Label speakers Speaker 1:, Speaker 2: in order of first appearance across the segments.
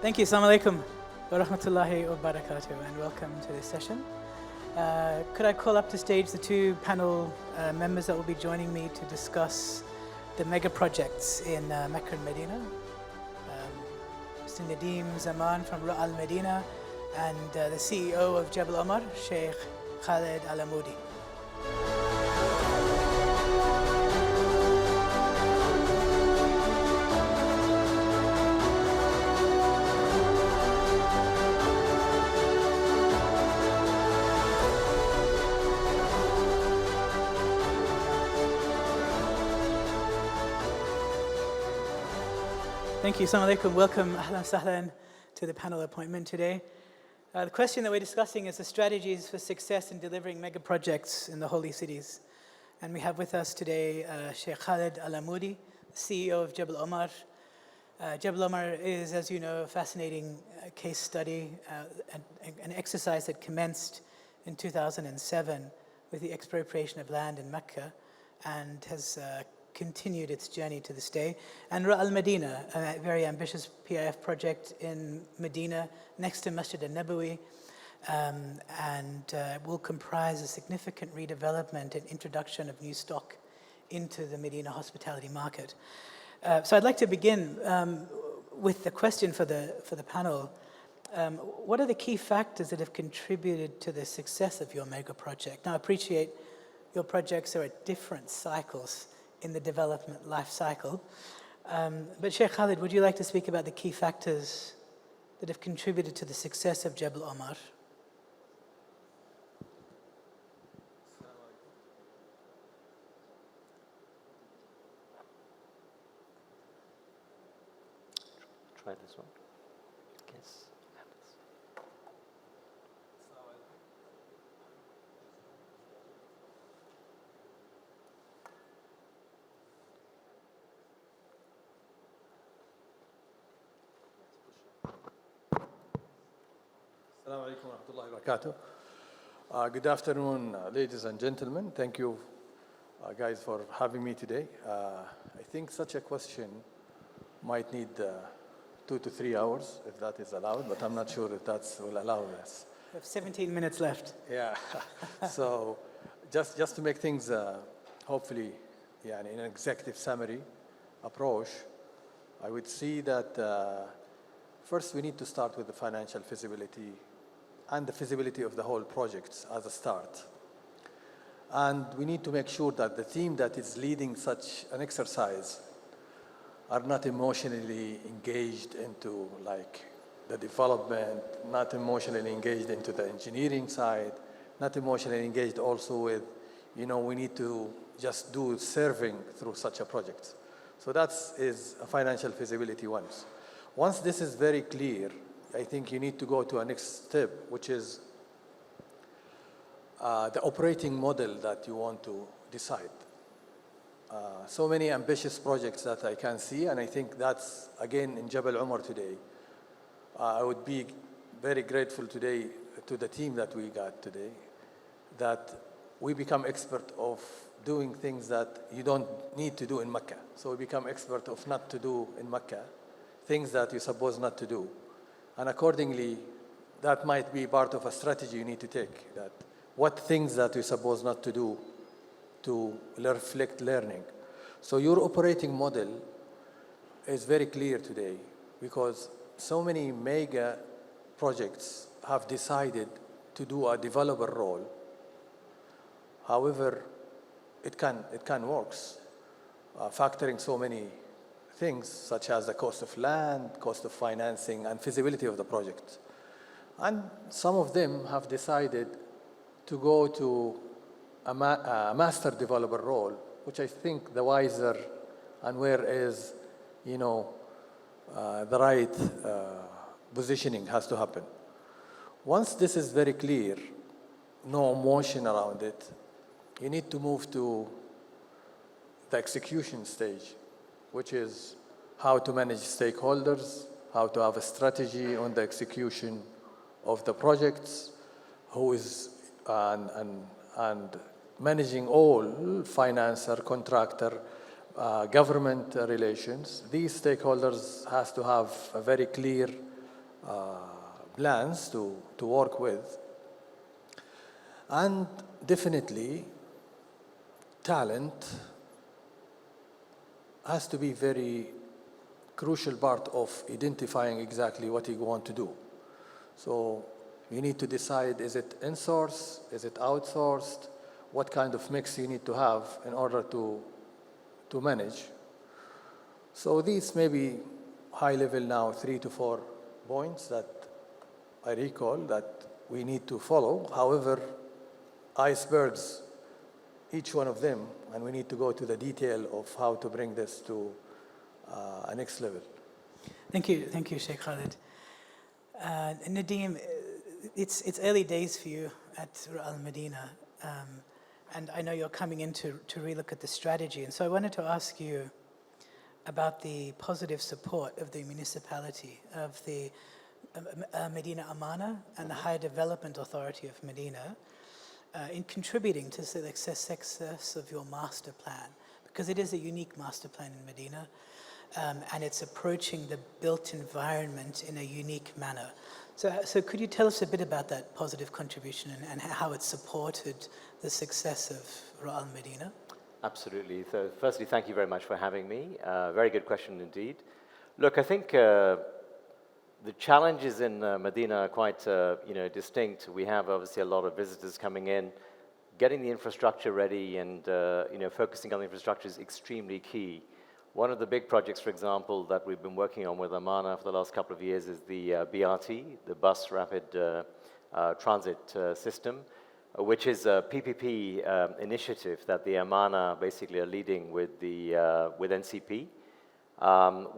Speaker 1: Thank you. Assalamu alaikum wa rahmatullahi wa barakatuh, and welcome to this session. Could I call up to stage the two panel members that will be joining me to discuss the mega projects in Mecca and Medina? Mr. Nadeem Zaman from Al-Amoudi and the CEO of Jabal Omar, Sheikh Khalid Al-Amoudi. Thank you. Assalamu alaikum. Welcome, ahlan sahlan, to the panel appointment today. The question that we're discussing is the strategies for success in delivering mega projects in the holy cities. And we have with us today Sheikh Khalid Al-Amoudi, CEO of Jabal Omar. Jabal Omar is, as you know, a fascinating case study, an exercise that commenced in 2007 with the expropriation of land in Mecca and has continued its journey to this day. And Al-Madinah, a very ambitious PIF project in Madinah next to Masjid al-Nabawi, and will comprise a significant redevelopment and introduction of new stock into the Medina hospitality market. So I'd like to begin with the question for the panel. What are the key factors that have contributed to the success of your mega project? Now, I appreciate your projects are at different cycles in the development life cycle. But Sheikh Khalid, would you like to speak about the key factors that have contributed to the success of Jabal Omar?
Speaker 2: Try this one. Yes.
Speaker 3: Assalamu alaikum wa rahmatullahi wa barakatuh. Good afternoon, ladies and gentlemen. Thank you, guys, for having me today. I think such a question might need 2 to 3 hours, if that is allowed, but I'm not sure if that will allow us.
Speaker 1: We have 17 minutes left.
Speaker 3: Yeah. So just to make things, hopefully, in an executive summary approach, I would see that first we need to start with the financial feasibility and the feasibility of the whole project as a start. And we need to make sure that the team that is leading such an exercise are not emotionally engaged into the development, not emotionally engaged into the engineering side, not emotionally engaged also with, we need to just do serving through such a project. So that is a financial feasibility once. Once this is very clear, I think you need to go to a next step, which is the operating model that you want to decide. So many ambitious projects that I can see, and I think that's, again, in Jabal Omar today. I would be very grateful today to the team that we got today, that we become expert of doing things that you don't need to do in Mecca. So we become expert of not to do in Mecca, things that you're supposed not to do. And accordingly, that might be part of a strategy you need to take, that what things that you're supposed not to do to reflect learning. So your operating model is very clear today because so many mega projects have decided to do a developer role. However, it can work, factoring so many things such as the cost of land, cost of financing, and feasibility of the project. And some of them have decided to go to a master developer role, which I think the wiser and where is, the right positioning has to happen. Once this is very clear, no emotion around it, you need to move to the execution stage, which is how to manage stakeholders, how to have a strategy on the execution of the projects, who is and managing all financer, contractor, government relations. These stakeholders has to have a very clear plans to work with. And definitely, talent has to be very crucial part of identifying exactly what you want to do. So you need to decide, is it in-source, is it outsourced, what kind of mix you need to have in order to manage. So these may be high level now 3 to 4 points that I recall that we need to follow. However, icebergs, each one of them, and we need to go to the detail of how to bring this to a next level.
Speaker 1: Thank you, Sheikh Khalid. Nadeem, it's early days for you at Al-Madinah, and I know you're coming in to relook at the strategy, and so I wanted to ask you about the positive support of the municipality, of the Medina Amana and the Higher Development Authority of Medina in contributing to the success of your master plan, because it is a unique master plan in Medina, and it's approaching the built environment in a unique manner. So could you tell us a bit about that positive contribution and how it supported the success of Al Medina?
Speaker 2: Absolutely. So firstly, thank you very much for having me. Very good question indeed. Look, I think the challenges in Medina are quite distinct. We have obviously a lot of visitors coming in. Getting the infrastructure ready and focusing on the infrastructure is extremely key. One of the big projects, for example, that we've been working on with Amana for the last couple of years is the BRT, the Bus Rapid Transit System, which is a PPP initiative that the Amana basically are leading with NCP.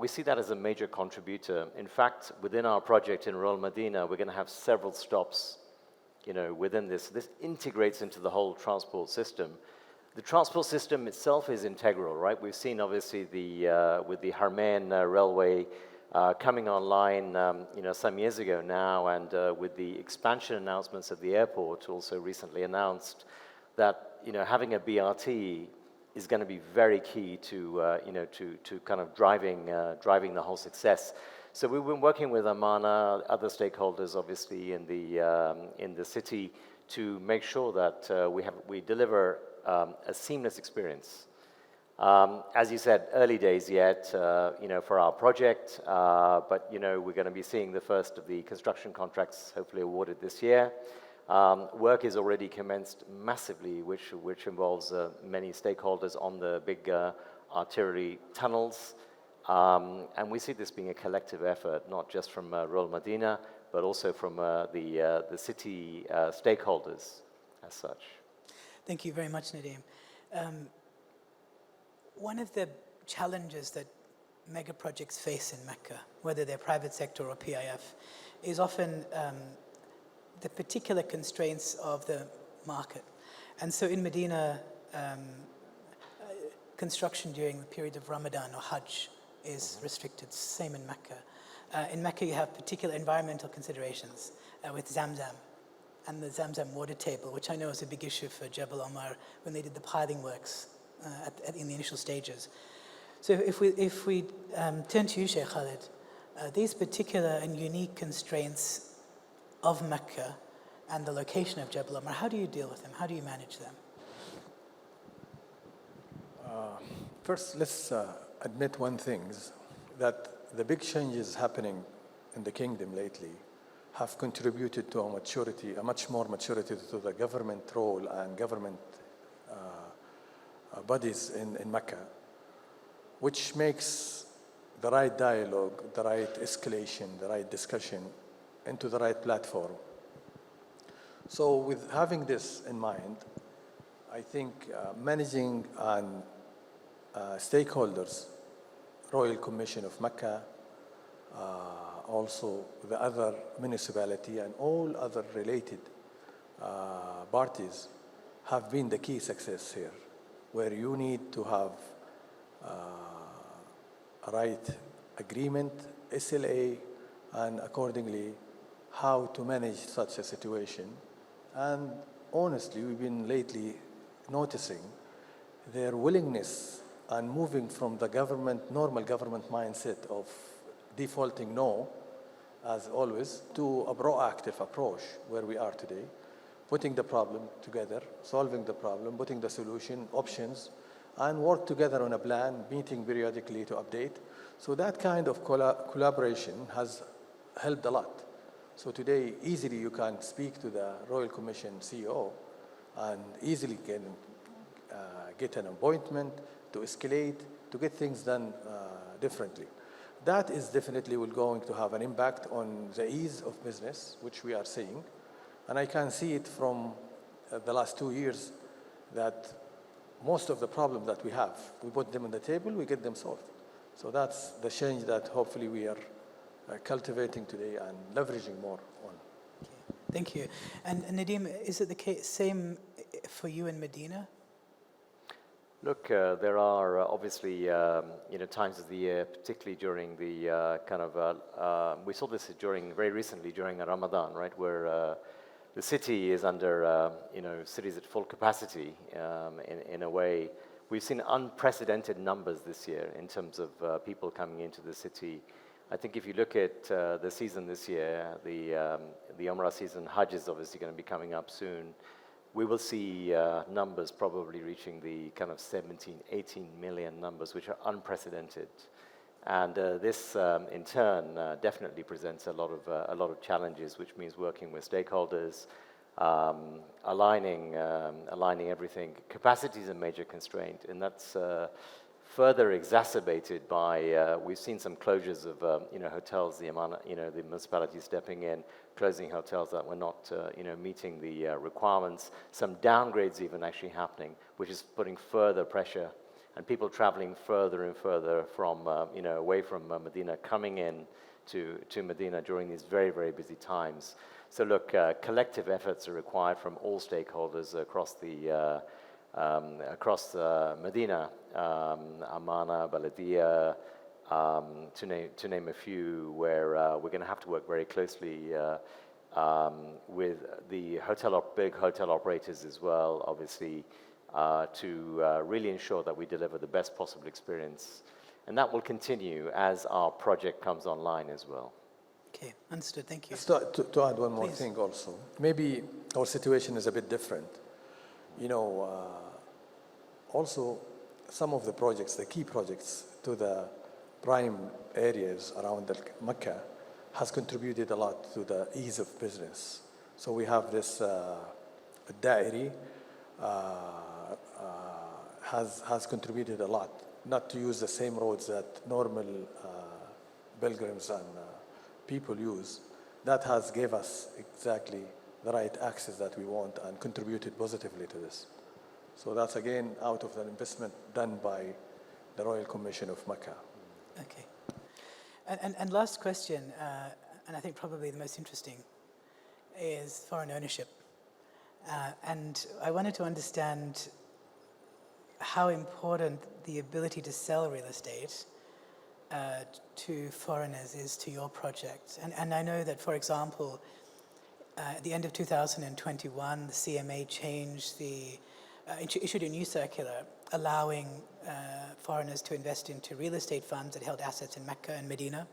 Speaker 2: We see that as a major contributor. In fact, within our project in Rural Medina, we're going to have several stops, within this. This integrates into the whole transport system. The transport system itself is integral, right? We've seen obviously with the Harmain railway coming online, some years ago now, and with the expansion announcements of the airport also recently announced that having a BRT is going to be very key to kind of driving the whole success. So we've been working with Amana, other stakeholders, obviously in the city, to make sure that we deliver a seamless experience. As you said, early days yet, for our project, but we're going to be seeing the first of the construction contracts hopefully awarded this year. Work is already commenced massively, which involves many stakeholders on the big arterial tunnels. And we see this being a collective effort, not just from Rural Medina, but also from the city stakeholders as such.
Speaker 1: Thank you very much, Nadeem. One of the challenges that mega projects face in Mecca, whether they're private sector or PIF, is often the particular constraints of the market. And so in Medina, construction during the period of Ramadan or Hajj is restricted, same in Mecca. In Mecca, you have particular environmental considerations with Zamzam and the Zamzam water table, which I know is a big issue for Jabal Omar when they did the piling works in the initial stages. So if we turn to you, Sheikh Khalid, these particular and unique constraints of Mecca and the location of Jabal Omar, how do you deal with them? How do you manage them?
Speaker 3: First, let's admit one thing, that the big changes happening in the kingdom lately have contributed to a much more maturity to the government role and government bodies in Mecca, which makes the right dialogue, the right escalation, the right discussion into the right platform. So with having this in mind, I think managing and stakeholders, Royal Commission of Mecca, also the other municipality and all other related parties have been the key success here, where you need to have a right agreement, SLA, and accordingly how to manage such a situation. And honestly, we've been lately noticing their willingness and moving from the normal government mindset of defaulting no as always, to a proactive approach where we are today, putting the problem together, solving the problem, putting the solution, options, and work together on a plan, meeting periodically to update. So that kind of collaboration has helped a lot. So today, easily you can speak to the Royal Commission CEO and easily can get an appointment to escalate, to get things done differently. That is definitely going to have an impact on the ease of business, which we are seeing. And I can see it from the last 2 years that most of the problems that we have, we put them on the table, we get them solved. So that's the change that hopefully we are cultivating today and leveraging more on.
Speaker 1: Okay. Thank you. And Nadeem, is it the same for you in Medina?
Speaker 2: Look, there are obviously times of the year, particularly during the we saw this very recently during Ramadan, right, where the city is under cities at full capacity in a way. We've seen unprecedented numbers this year in terms of people coming into the city. I think if you look at the season this year, the Umrah season, Hajj is obviously going to be coming up soon. We will see numbers probably reaching the kind of 17, 18 million numbers, which are unprecedented. And this, in turn, definitely presents a lot of challenges, which means working with stakeholders, aligning everything. Capacity is a major constraint, and that's further exacerbated by we've seen some closures of hotels. The municipality stepping in, closing hotels that were not meeting the requirements. Some downgrades even actually happening, which is putting further pressure, and people traveling further and further from away from Medina, coming in to Medina during these very, very busy times. So look, collective efforts are required from all stakeholders across Medina, Amana, Baladia, to name a few, where we're going to have to work very closely with the big hotel operators as well, obviously, to really ensure that we deliver the best possible experience. And that will continue as our project comes online as well.
Speaker 1: Okay, understood. Thank you.
Speaker 3: To add one more thing also. Maybe our situation is a bit different. Also, some of the projects, the key projects to the prime areas around Mecca has contributed a lot to the ease of business. So we have this Da'iri has contributed a lot, not to use the same roads that normal pilgrims and people use. That has gave us exactly the right access that we want and contributed positively to this. So that's again out of the investment done by the Royal Commission of Mecca.
Speaker 1: Okay. And last question, and I think probably the most interesting, is foreign ownership. And I wanted to understand how important the ability to sell real estate to foreigners is to your project. And I know that, for example, at the end of 2021, the CMA changed issued a new circular allowing foreigners to invest into real estate funds that held assets in Mecca and Medina.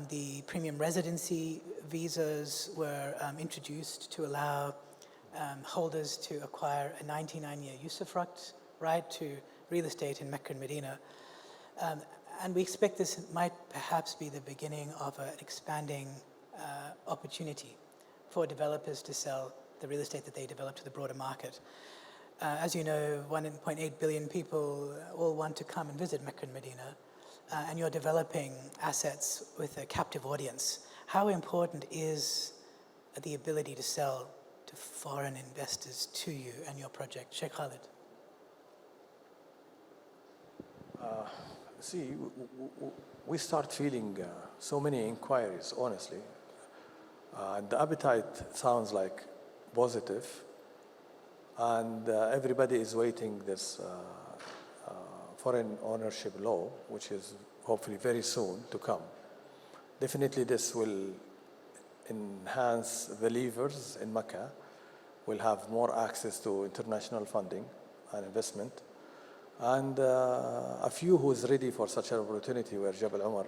Speaker 1: The premium residency visas were introduced to allow holders to acquire a 99-year usufruct right to real estate in Mecca and Medina. And we expect this might perhaps be the beginning of an expanding opportunity for developers to sell the real estate that they develop to the broader market. As you know, 1.8 billion people all want to come and visit Mecca and Medina, and you're developing assets with a captive audience. How important is the ability to sell to foreign investors to you and your project? Sheikh Khalid.
Speaker 3: We start feeling so many inquiries, honestly. The appetite sounds like positive, and everybody is waiting this foreign ownership law, which is hopefully very soon to come. Definitely this will enhance the believers in Mecca, will have more access to international funding and investment. And a few who is ready for such an opportunity where Jabal Omar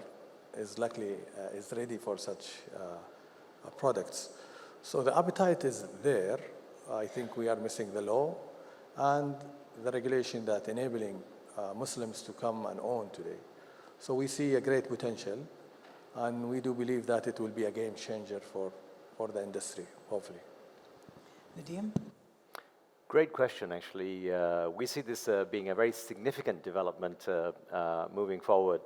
Speaker 3: is luckily is ready for such products. So the appetite is there. I think we are missing the law and the regulation that enabling Muslims to come and own today. So we see a great potential, and we do believe that it will be a game changer for the industry, hopefully.
Speaker 1: Nadeem?
Speaker 2: Great question, actually. We see this being a very significant development moving forward.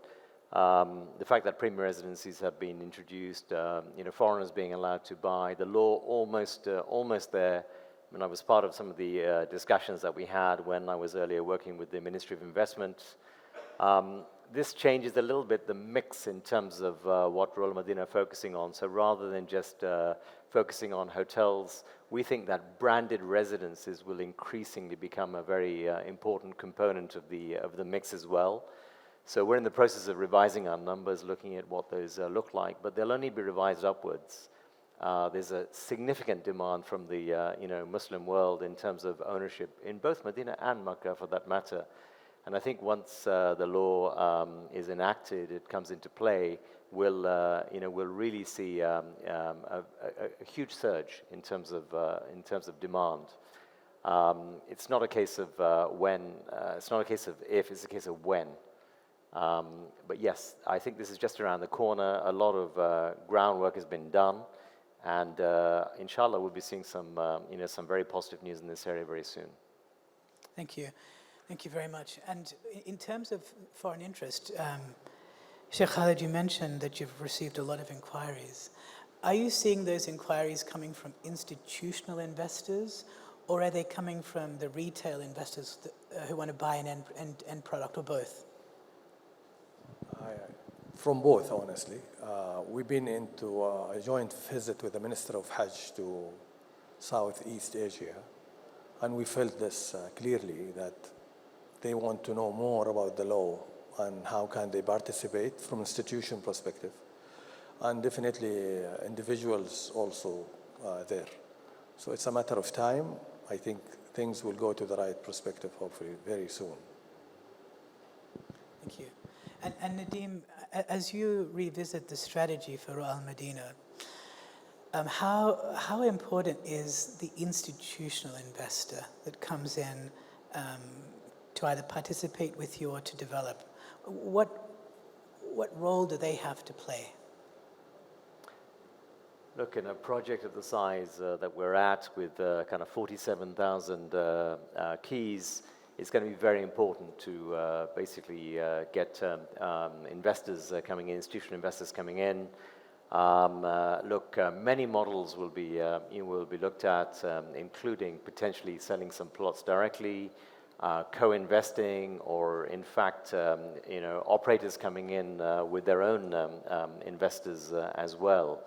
Speaker 2: The fact that premier residencies have been introduced, foreigners being allowed to buy, the law almost there. I mean, I was part of some of the discussions that we had when I was earlier working with the Ministry of Investment. This changes a little bit the mix in terms of what Royal Madinah are focusing on. So rather than just focusing on hotels, we think that branded residences will increasingly become a very important component of the mix as well. So we're in the process of revising our numbers, looking at what those look like, but they'll only be revised upwards. There's a significant demand from the Muslim world in terms of ownership in both Madinah and Makkah, for that matter. And I think once the law is enacted, it comes into play, we'll really see a huge surge in terms of demand. It's not a case of when, it's not a case of if, it's a case of when. But yes, I think this is just around the corner. A lot of groundwork has been done, and inshallah, we'll be seeing some very positive news in this area very soon.
Speaker 1: Thank you. Thank you very much. And in terms of foreign interest, Sheikh Khalid, you mentioned that you've received a lot of inquiries. Are you seeing those inquiries coming from institutional investors, or are they coming from the retail investors who want to buy an end product, or both?
Speaker 3: From both, honestly. We've been into a joint visit with the Minister of Hajj to Southeast Asia, and we felt this clearly, that they want to know more about the law and how can they participate from institution perspective, and definitely individuals also there. So it's a matter of time. I think things will go to the right perspective, hopefully, very soon.
Speaker 1: Thank you. And Nadeem, as you revisit the strategy for Al-Madinah, how important is the institutional investor that comes in to either participate with you or to develop? What role do they have to play?
Speaker 2: Look, in a project of the size that we're at, with kind of 47,000 keys, it's going to be very important to basically get investors coming in, institutional investors coming in. Many models will be looked at, including potentially selling some plots directly, co-investing, or in fact, operators coming in with their own investors as well.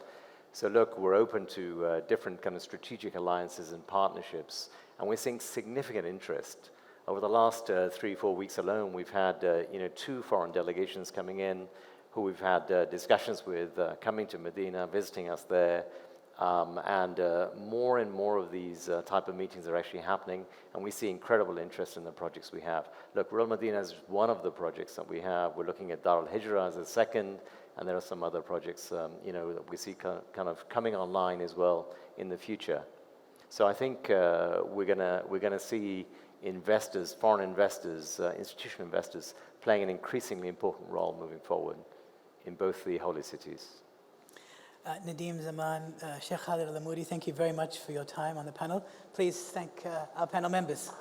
Speaker 2: So look, we're open to different kind of strategic alliances and partnerships, and we're seeing significant interest. Over the last 3-4 weeks alone, we've had 2 foreign delegations coming in, who we've had discussions with, coming to Madinah, visiting us there, and more and more of these type of meetings are actually happening, and we see incredible interest in the projects we have. Look, Royal Madinah is one of the projects that we have. We're looking at Dar al-Hijra as a second, and there are some other projects that we see kind of coming online as well in the future. So I think we're gonna see investors, foreign investors, institutional investors, playing an increasingly important role moving forward in both the holy cities.
Speaker 1: Nadeem, Zaman, Sheikh Khalid Al-Amoudi, thank you very much for your time on the panel. Please thank our panel members.